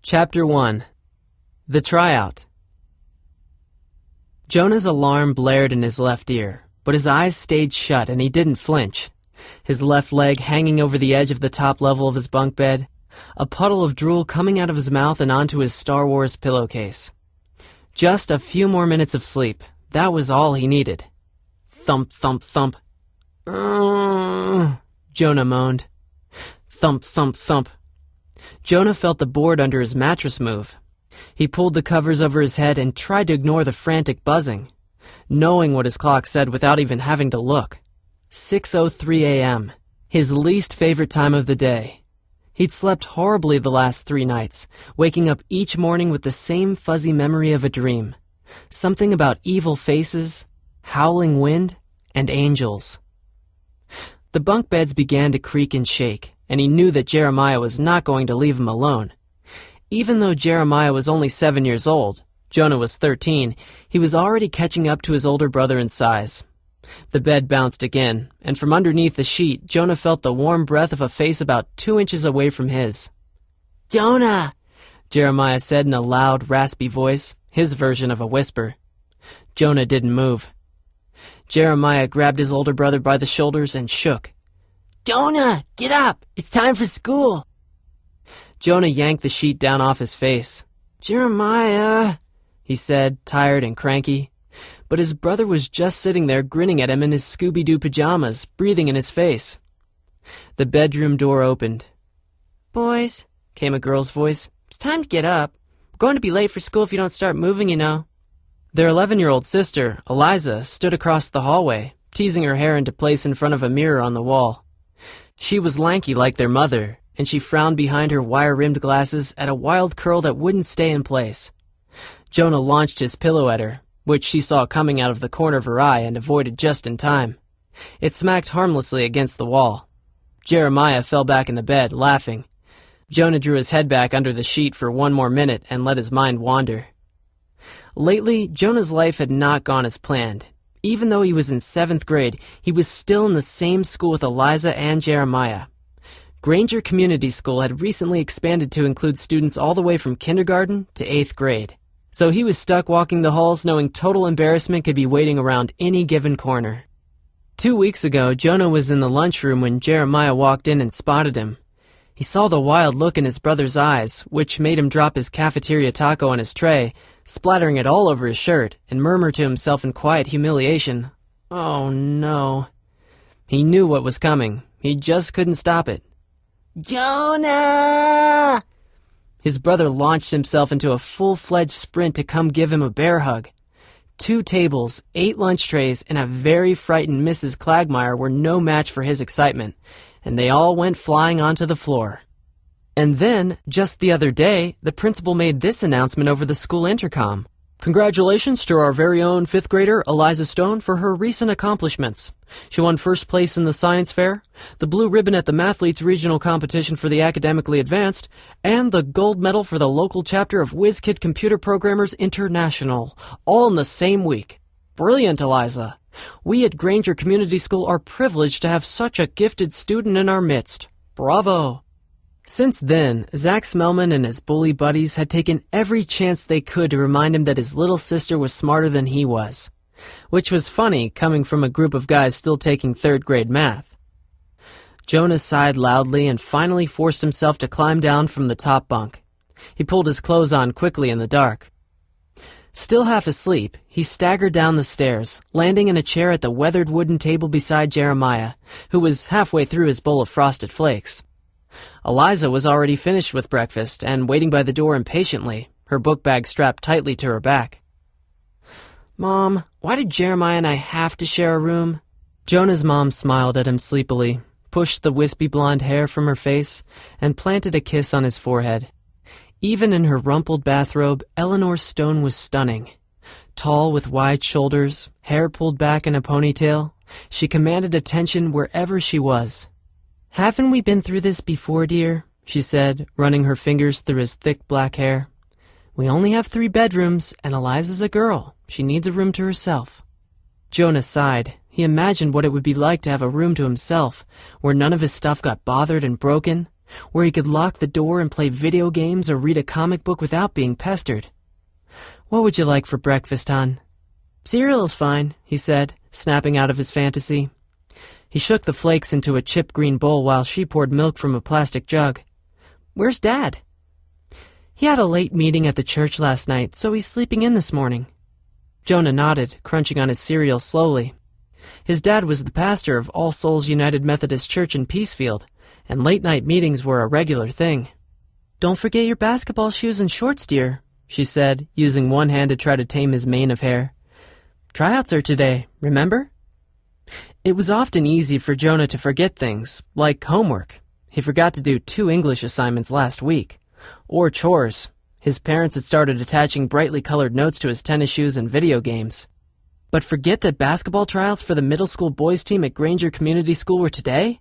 Chapter 1. The Tryout. Jonah's alarm blared in his left ear, but his eyes stayed shut and he didn't flinch. His left leg hanging over the edge of the top level of his bunk bed, a puddle of drool coming out of his mouth and onto his Star Wars pillowcase. Just a few more minutes of sleep. That was all he needed. Thump, thump, thump. Jonah moaned. Thump, thump, thump. Jonah felt the board under his mattress move. He pulled the covers over his head and tried to ignore the frantic buzzing, knowing what his clock said without even having to look. 6:03 a.m., his least favorite time of the day. He'd slept horribly the last 3 nights, waking up each morning with the same fuzzy memory of a dream. Something about evil faces, howling wind, and angels. The bunk beds began to creak and shake, and he knew that Jeremiah was not going to leave him alone. Even though Jeremiah was only 7 years old, Jonah was 13, he was already catching up to his older brother in size. The bed bounced again, and from underneath the sheet, Jonah felt the warm breath of a face about 2 inches away from his. "Jonah!" Jeremiah said in a loud, raspy voice, his version of a whisper. Jonah didn't move. Jeremiah grabbed his older brother by the shoulders and shook. "Jonah, get up! It's time for school!" Jonah yanked the sheet down off his face. "Jeremiah," he said, tired and cranky. But his brother was just sitting there grinning at him in his Scooby-Doo pajamas, breathing in his face. The bedroom door opened. "Boys," came a girl's voice, "it's time to get up. We're going to be late for school if you don't start moving, you know." Their 11-year-old sister, Eliza, stood across the hallway, teasing her hair into place in front of a mirror on the wall. She was lanky like their mother, and she frowned behind her wire-rimmed glasses at a wild curl that wouldn't stay in place. Jonah launched his pillow at her, which she saw coming out of the corner of her eye and avoided just in time. It smacked harmlessly against the wall. Jeremiah fell back in the bed, laughing. Jonah drew his head back under the sheet for 1 more minute and let his mind wander. Lately, Jonah's life had not gone as planned. Even though he was in 7th grade, he was still in the same school with Eliza and Jeremiah. Granger Community School had recently expanded to include students all the way from kindergarten to 8th grade. So he was stuck walking the halls knowing total embarrassment could be waiting around any given corner. 2 weeks ago, Jonah was in the lunchroom when Jeremiah walked in and spotted him. He saw the wild look in his brother's eyes, which made him drop his cafeteria taco on his tray, splattering it all over his shirt, and murmur to himself in quiet humiliation, "Oh no." He knew what was coming. He just couldn't stop it. "Jonah!" His brother launched himself into a full-fledged sprint to come give him a bear hug. 2 tables, 8 lunch trays, and a very frightened Mrs. Clagmire were no match for his excitement, and they all went flying onto the floor. And then, just the other day, the principal made this announcement over the school intercom. "Congratulations to our very own 5th grader, Eliza Stone, for her recent accomplishments. She won 1st place in the science fair, the blue ribbon at the Mathletes regional competition for the academically advanced, and the gold medal for the local chapter of WizKid Computer Programmers International, all in the same week. Brilliant, Eliza. We at Granger Community School are privileged to have such a gifted student in our midst. Bravo." Since then, Zach Smellman and his bully buddies had taken every chance they could to remind him that his little sister was smarter than he was, which was funny coming from a group of guys still taking 3rd grade math. Jonah sighed loudly and finally forced himself to climb down from the top bunk. He pulled his clothes on quickly in the dark. Still half asleep, he staggered down the stairs, landing in a chair at the weathered wooden table beside Jeremiah, who was halfway through his bowl of frosted flakes. Eliza was already finished with breakfast and waiting by the door impatiently, her book bag strapped tightly to her back. "Mom, why did Jeremiah and I have to share a room?" Jonah's mom smiled at him sleepily, pushed the wispy blonde hair from her face, and planted a kiss on his forehead. Even in her rumpled bathrobe, Eleanor Stone was stunning. Tall with wide shoulders, hair pulled back in a ponytail, she commanded attention wherever she was. "Haven't we been through this before, dear?" she said, running her fingers through his thick black hair. "We only have 3 bedrooms, and Eliza's a girl. She needs a room to herself." Jonah sighed. He imagined what it would be like to have a room to himself, where none of his stuff got bothered and broken, where he could lock the door and play video games or read a comic book without being pestered. "What would you like for breakfast, hon?" "Cereal is fine," he said, snapping out of his fantasy. He shook the flakes into a chip green bowl while she poured milk from a plastic jug. "Where's Dad?" "He had a late meeting at the church last night, so he's sleeping in this morning." Jonah nodded, crunching on his cereal slowly. His dad was the pastor of All Souls United Methodist Church in Peacefield, and late-night meetings were a regular thing. "Don't forget your basketball shoes and shorts, dear," she said, using one hand to try to tame his mane of hair. "Tryouts are today, remember?" It was often easy for Jonah to forget things, like homework. He forgot to do 2 English assignments last week. Or chores. His parents had started attaching brightly colored notes to his tennis shoes and video games. But forget that basketball tryouts for the middle school boys team at Granger Community School were today?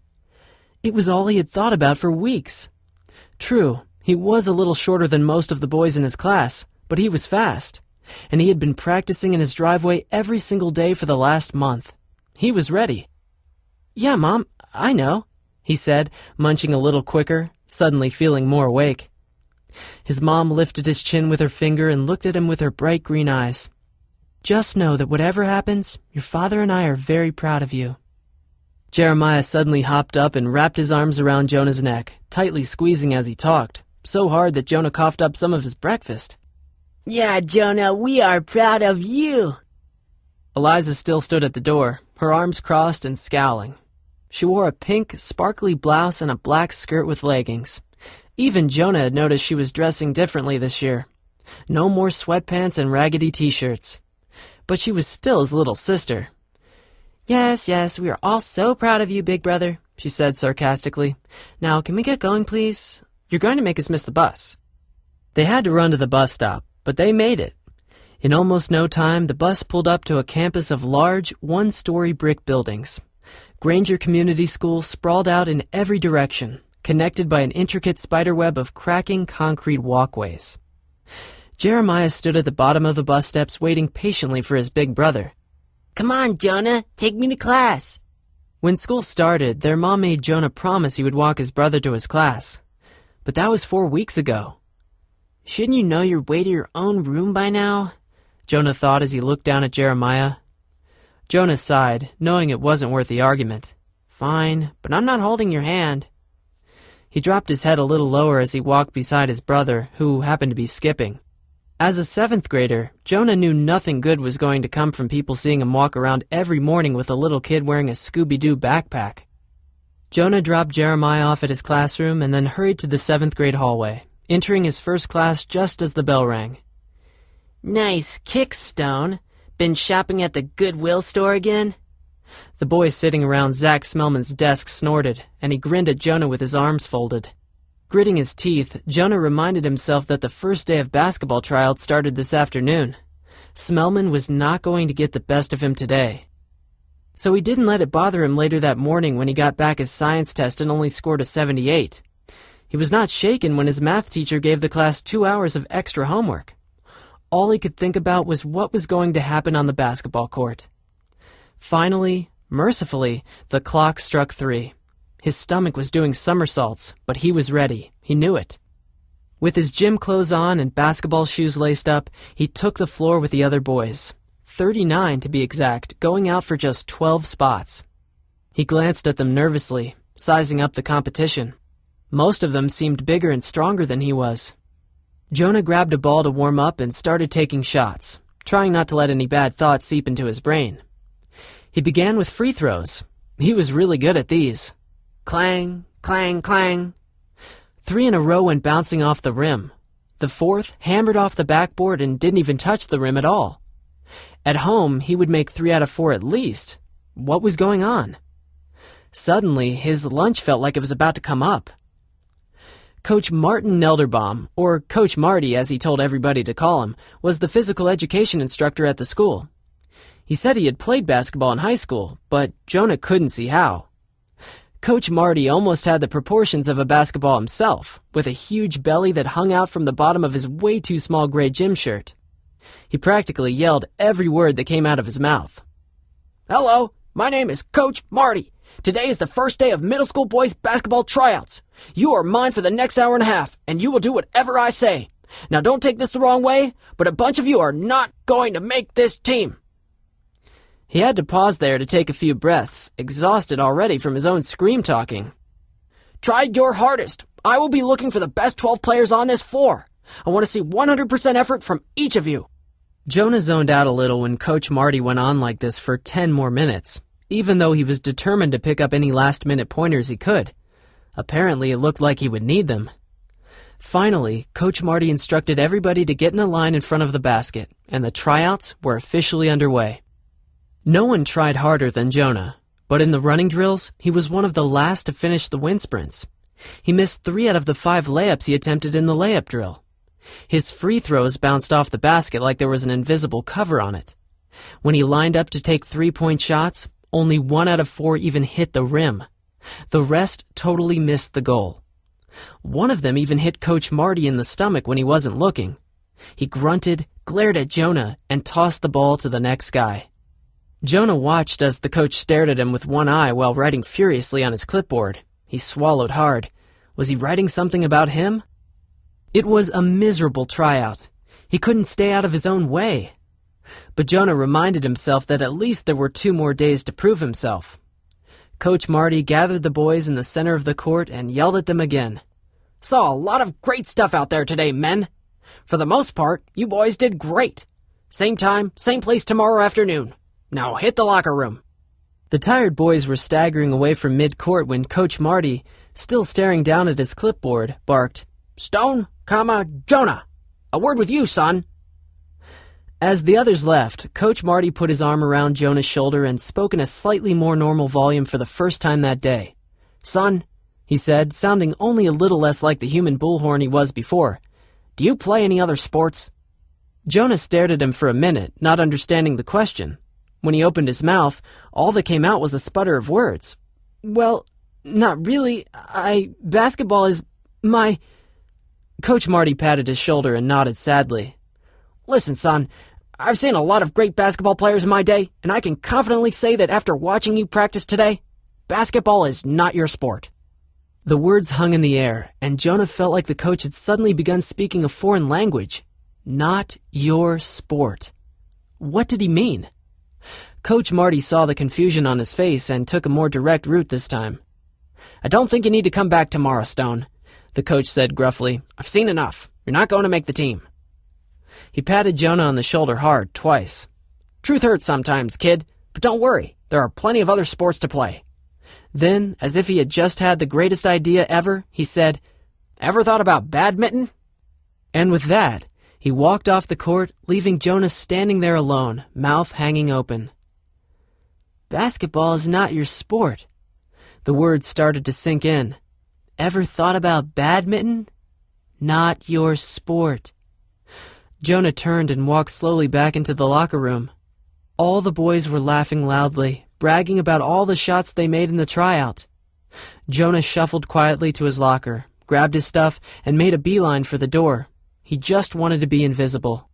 It was all he had thought about for weeks. True, he was a little shorter than most of the boys in his class, but he was fast. And he had been practicing in his driveway every single day for the last month. He was ready. "Yeah, Mom, I know," he said, munching a little quicker, suddenly feeling more awake. His mom lifted his chin with her finger and looked at him with her bright green eyes. "Just know that whatever happens, your father and I are very proud of you." Jeremiah suddenly hopped up and wrapped his arms around Jonah's neck, tightly squeezing as he talked, so hard that Jonah coughed up some of his breakfast. "Yeah, Jonah, we are proud of you." Eliza still stood at the door, her arms crossed and scowling. She wore a pink, sparkly blouse and a black skirt with leggings. Even Jonah had noticed she was dressing differently this year. No more sweatpants and raggedy t-shirts. But she was still his little sister. "Yes, we are all so proud of you, big brother," she said sarcastically. "Now, can we get going, please? You're going to make us miss the bus." They had to run to the bus stop, but they made it. In almost no time, the bus pulled up to a campus of large, one-story brick buildings. Granger Community School sprawled out in every direction, connected by an intricate spiderweb of cracking concrete walkways. Jeremiah stood at the bottom of the bus steps waiting patiently for his big brother. "Come on, Jonah, take me to class." When school started, their mom made Jonah promise he would walk his brother to his class. But that was 4 weeks ago. "Shouldn't you know your way to your own room by now?" Jonah thought as he looked down at Jeremiah. Jonah sighed, knowing it wasn't worth the argument. "Fine, but I'm not holding your hand." He dropped his head a little lower as he walked beside his brother, who happened to be skipping. As a 7th grader, Jonah knew nothing good was going to come from people seeing him walk around every morning with a little kid wearing a Scooby-Doo backpack. Jonah dropped Jeremiah off at his classroom and then hurried to the 7th grade hallway, entering his first class just as the bell rang. "Nice kick, Stone. Been shopping at the Goodwill store again?" The boy sitting around Zach Smellman's desk snorted, and he grinned at Jonah with his arms folded. Gritting his teeth, Jonah reminded himself that the first day of basketball tryouts started this afternoon. Smellman was not going to get the best of him today. So he didn't let it bother him later that morning when he got back his science test and only scored a 78. He was not shaken when his math teacher gave the class 2 hours of extra homework. All he could think about was what was going to happen on the basketball court. Finally, mercifully, the clock struck 3. His stomach was doing somersaults, but he was ready. He knew it. With his gym clothes on and basketball shoes laced up, he took the floor with the other boys. 39 to be exact, going out for just 12 spots. He glanced at them nervously, sizing up the competition. Most of them seemed bigger and stronger than he was. Jonah grabbed a ball to warm up and started taking shots, trying not to let any bad thoughts seep into his brain. He began with free throws. He was really good at these. Clang, clang, clang. 3 in a row went bouncing off the rim. The 4th hammered off the backboard and didn't even touch the rim at all. At home, he would make 3 out of 4 at least. What was going on? Suddenly, his lunch felt like it was about to come up. Coach Martin Nelderbaum, or Coach Marty as he told everybody to call him, was the physical education instructor at the school. He said he had played basketball in high school, but Jonah couldn't see how. Coach Marty almost had the proportions of a basketball himself, with a huge belly that hung out from the bottom of his way too small gray gym shirt. He practically yelled every word that came out of his mouth. "Hello, my name is Coach Marty. Today is the first day of middle school boys basketball tryouts. You are mine for the next hour and a half, and you will do whatever I say. Now don't take this the wrong way, but a bunch of you are not going to make this team." He had to pause there to take a few breaths, exhausted already from his own scream-talking. "Try your hardest. I will be looking for the best 12 players on this floor. I want to see 100% effort from each of you." Jonah zoned out a little when Coach Marty went on like this for 10 more minutes, even though he was determined to pick up any last-minute pointers he could. Apparently, it looked like he would need them. Finally, Coach Marty instructed everybody to get in a line in front of the basket, and the tryouts were officially underway. No one tried harder than Jonah, but in the running drills, he was one of the last to finish the wind sprints. He missed 3 out of the 5 layups he attempted in the layup drill. His free throws bounced off the basket like there was an invisible cover on it. When he lined up to take 3-point shots, only 1 out of 4 even hit the rim. The rest totally missed the goal. One of them even hit Coach Marty in the stomach when he wasn't looking. He grunted, glared at Jonah, and tossed the ball to the next guy. Jonah watched as the coach stared at him with one eye while writing furiously on his clipboard. He swallowed hard. Was he writing something about him? It was a miserable tryout. He couldn't stay out of his own way. But Jonah reminded himself that at least there were 2 more days to prove himself. Coach Marty gathered the boys in the center of the court and yelled at them again. "Saw a lot of great stuff out there today, men. For the most part, you boys did great. Same time, same place tomorrow afternoon. Now hit the locker room." The tired boys were staggering away from mid-court when Coach Marty, still staring down at his clipboard, barked, "Stone, Jonah. A word with you, son." As the others left, Coach Marty put his arm around Jonah's shoulder and spoke in a slightly more normal volume for the first time that day. "Son," he said, sounding only a little less like the human bullhorn he was before, "do you play any other sports?" Jonah stared at him for a minute, not understanding the question. When he opened his mouth, all that came out was a sputter of words. "Well, not really. Basketball is my—" Coach Marty patted his shoulder and nodded sadly. "Listen, son, I've seen a lot of great basketball players in my day, and I can confidently say that after watching you practice today, basketball is not your sport." The words hung in the air, and Jonah felt like the coach had suddenly begun speaking a foreign language. Not your sport. What did he mean? Coach Marty saw the confusion on his face and took a more direct route this time. "I don't think you need to come back tomorrow, Stone," the coach said gruffly. "I've seen enough. You're not going to make the team." He patted Jonah on the shoulder hard, twice. "Truth hurts sometimes, kid, but don't worry. There are plenty of other sports to play." Then, as if he had just had the greatest idea ever, he said, "Ever thought about badminton?" And with that, he walked off the court, leaving Jonah standing there alone, mouth hanging open. "Basketball is not your sport." The words started to sink in. "Ever thought about badminton? Not your sport." Jonah turned and walked slowly back into the locker room. All the boys were laughing loudly, bragging about all the shots they made in the tryout. Jonah shuffled quietly to his locker, grabbed his stuff, and made a beeline for the door. He just wanted to be invisible.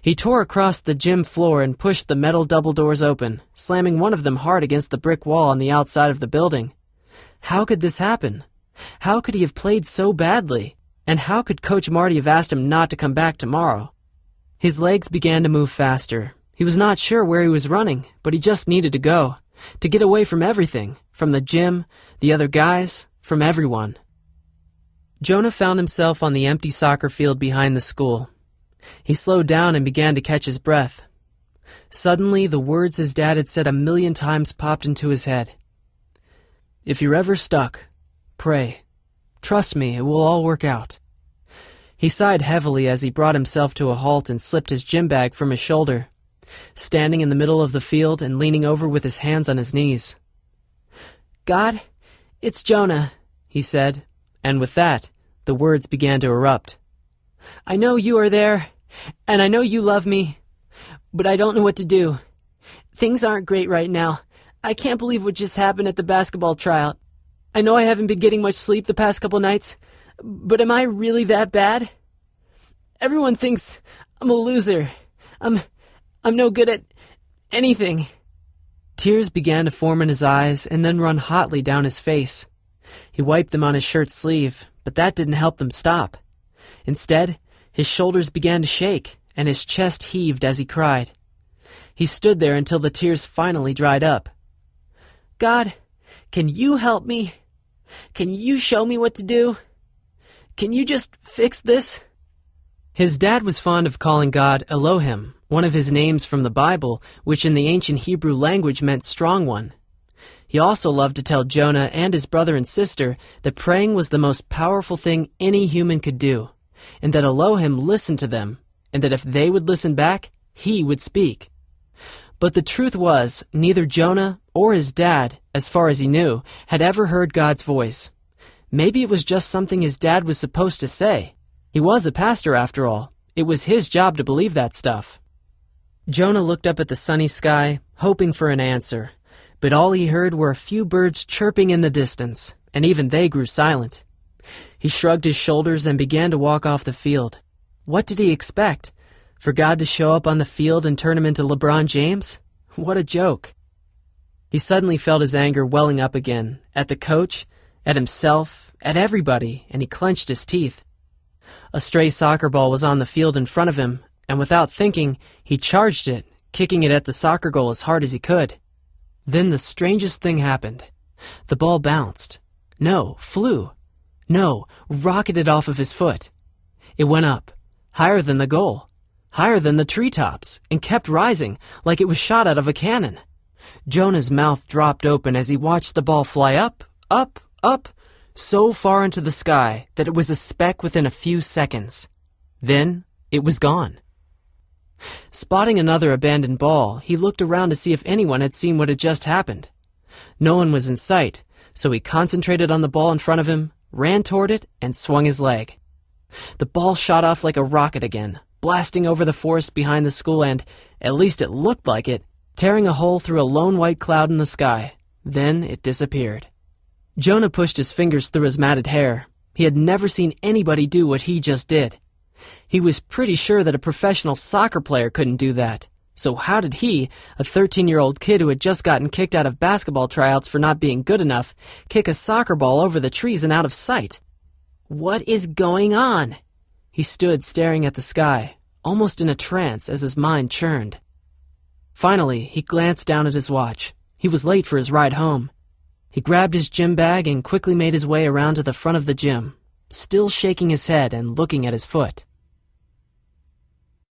He tore across the gym floor and pushed the metal double doors open, slamming one of them hard against the brick wall on the outside of the building. How could this happen? How could he have played so badly? And how could Coach Marty have asked him not to come back tomorrow? His legs began to move faster. He was not sure where he was running, but he just needed to go, to get away from everything, from the gym, the other guys, from everyone. Jonah found himself on the empty soccer field behind the school. He slowed down and began to catch his breath. Suddenly, the words his dad had said 1,000,000 times popped into his head. "If you're ever stuck, pray. Trust me, it will all work out." He sighed heavily as he brought himself to a halt and slipped his gym bag from his shoulder, standing in the middle of the field and leaning over with his hands on his knees. "God, it's Jonah," he said, and with that, the words began to erupt. "I know you are there, and I know you love me, but I don't know what to do. Things aren't great right now. I can't believe what just happened at the basketball tryout. I know I haven't been getting much sleep the past couple nights, but am I really that bad? Everyone thinks I'm a loser. I'm no good at anything." Tears began to form in his eyes and then run hotly down his face. He wiped them on his shirt sleeve, but that didn't help them stop. Instead, his shoulders began to shake and his chest heaved as he cried. He stood there until the tears finally dried up. God, can you help me? Can you show me what to do? Can you just fix this? His dad was fond of calling God Elohim, one of his names from the Bible, which in the ancient Hebrew language meant strong one. He also loved to tell Jonah and his brother and sister that praying was the most powerful thing any human could do, and that Elohim listened to them, and that if they would listen back, he would speak. But the truth was, neither Jonah or his dad, as far as he knew, had ever heard God's voice. Maybe it was just something his dad was supposed to say. He was a pastor, after all. It was his job to believe that stuff. Jonah looked up at the sunny sky, hoping for an answer, but all he heard were a few birds chirping in the distance, and even they grew silent. He shrugged his shoulders and began to walk off the field. What did he expect? For God to show up on the field and turn him into LeBron James? What a joke. He suddenly felt his anger welling up again, at the coach, at himself, at everybody, and he clenched his teeth. A stray soccer ball was on the field in front of him, and without thinking, he charged it, kicking it at the soccer goal as hard as he could. Then the strangest thing happened. The ball bounced. No, flew. No, rocketed off of his foot. It went up, higher than the goal, higher than the treetops, and kept rising like it was shot out of a cannon. Jonah's mouth dropped open as he watched the ball fly up, up, up, so far into the sky that it was a speck within a few seconds. Then it was gone. Spotting another abandoned ball, he looked around to see if anyone had seen what had just happened. No one was in sight, so he concentrated on the ball in front of him, ran toward it, and swung his leg. The ball shot off like a rocket again, blasting over the forest behind the school and, at least it looked like it, tearing a hole through a lone white cloud in the sky. Then it disappeared. Jonah pushed his fingers through his matted hair. He had never seen anybody do what he just did. He was pretty sure that a professional soccer player couldn't do that. So how did he, a 13-year-old kid who had just gotten kicked out of basketball tryouts for not being good enough, kick a soccer ball over the trees and out of sight? What is going on? He stood staring at the sky, almost in a trance as his mind churned. Finally, he glanced down at his watch. He was late for his ride home. He grabbed his gym bag and quickly made his way around to the front of the gym, still shaking his head and looking at his foot.